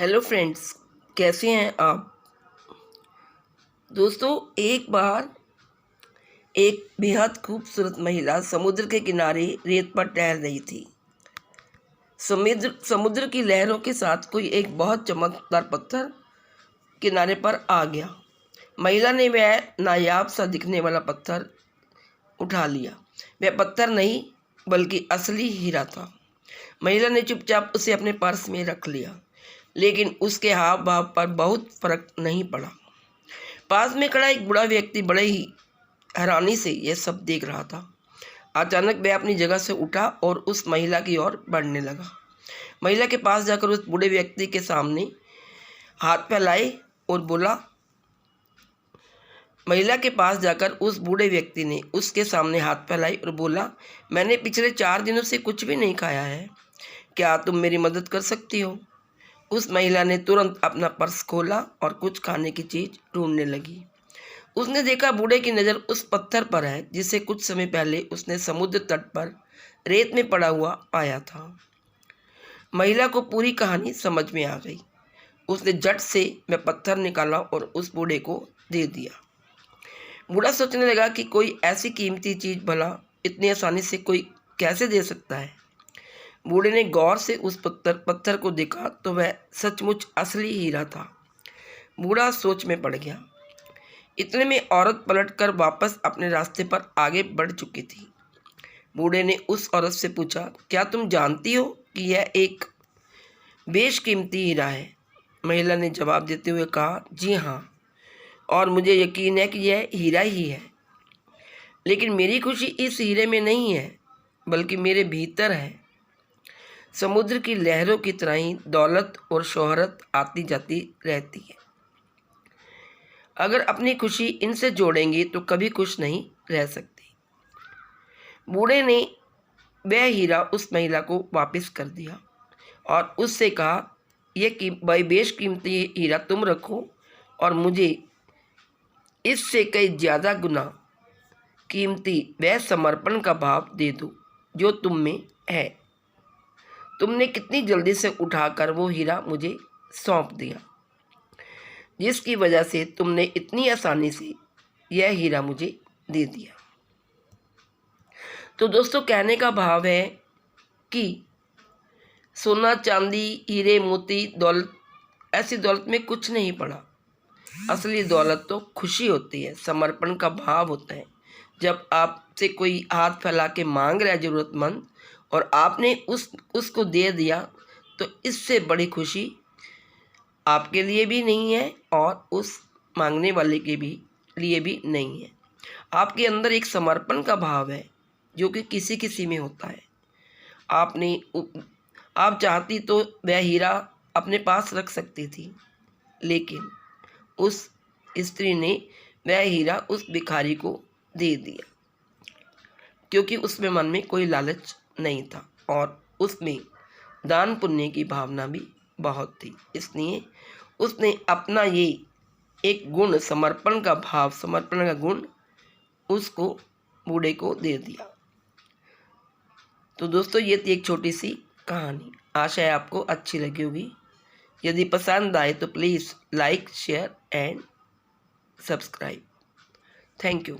Hello friends, कैसे हैं आप। दोस्तों, एक बार एक बेहद खूबसूरत महिला समुद्र के किनारे रेत पर टहल रही थी। समुद्र की लहरों के साथ कोई एक बहुत चमकदार पत्थर किनारे पर आ गया। महिला ने वह नायाब सा दिखने वाला पत्थर उठा लिया। वह पत्थर नहीं बल्कि असली हीरा था। महिला ने चुपचाप उसे अपने पर्स में रख लिया, लेकिन उसके हाव भाव पर बहुत फर्क नहीं पड़ा। पास में खड़ा एक बूढ़ा व्यक्ति बड़े ही हैरानी से यह सब देख रहा था। अचानक वह अपनी जगह से उठा और उस महिला की ओर बढ़ने लगा। महिला के पास जाकर उस बूढ़े व्यक्ति के सामने हाथ फैलाए और बोला महिला के पास जाकर उस बूढ़े व्यक्ति ने उसके सामने हाथ फैलाई और बोला, मैंने पिछले 4 दिनों से कुछ भी नहीं खाया है, क्या तुम मेरी मदद कर सकती हो। उस महिला ने तुरंत अपना पर्स खोला और कुछ खाने की चीज़ ढूंढने लगी। उसने देखा बूढ़े की नज़र उस पत्थर पर है जिसे कुछ समय पहले उसने समुद्र तट पर रेत में पड़ा हुआ पाया था। महिला को पूरी कहानी समझ में आ गई। उसने झट से वह पत्थर निकाला और उस बूढ़े को दे दिया। बूढ़ा सोचने लगा कि कोई ऐसी कीमती चीज़ भला इतनी आसानी से कोई कैसे दे सकता है। बूढ़े ने गौर से उस पत्थर को देखा तो वह सचमुच असली हीरा था। बूढ़ा सोच में पड़ गया। इतने में औरत पलटकर वापस अपने रास्ते पर आगे बढ़ चुकी थी। बूढ़े ने उस औरत से पूछा, क्या तुम जानती हो कि यह एक बेशकीमती हीरा है। महिला ने जवाब देते हुए कहा, जी हाँ, और मुझे यकीन है कि यह हीरा ही है। लेकिन मेरी खुशी इस हीरे में नहीं है, बल्कि मेरे भीतर है। समुद्र की लहरों की तरह ही दौलत और शोहरत आती जाती रहती है। अगर अपनी खुशी इनसे जोड़ेंगे तो कभी खुश नहीं रह सकती। बूढ़े ने वह हीरा उस महिला को वापस कर दिया और उससे कहा, यह बेशकीमती हीरा तुम रखो और मुझे इससे कई ज़्यादा गुना कीमती वह समर्पण का भाव दे दो जो तुम में है। तुमने कितनी जल्दी से उठाकर वो हीरा मुझे सौंप दिया, जिसकी वजह से तुमने इतनी आसानी से यह हीरा मुझे दे दिया। तो दोस्तों, कहने का भाव है कि सोना चांदी हीरे मोती दौलत, ऐसी दौलत में कुछ नहीं पड़ा। असली दौलत तो खुशी होती है, समर्पण का भाव होता है। जब आपसे कोई हाथ फैला के मांग रहा है ज़रूरतमंद और आपने उसको दे दिया, तो इससे बड़ी खुशी आपके लिए भी नहीं है और उस मांगने वाले के भी लिए भी नहीं है। आपके अंदर एक समर्पण का भाव है जो कि किसी किसी में होता है। आप चाहती तो वह हीरा अपने पास रख सकती थी, लेकिन उस स्त्री ने वह हीरा उस भिखारी को दे दिया, क्योंकि उसमें मन में कोई लालच नहीं था और उसमें दान पुण्य की भावना भी बहुत थी। इसलिए उसने अपना ये एक गुण, समर्पण का भाव, समर्पण का गुण उसको, बूढ़े को दे दिया। तो दोस्तों, ये थी एक छोटी सी कहानी। आशा है आपको अच्छी लगी होगी। यदि पसंद आए तो please like, share and subscribe. Thank you.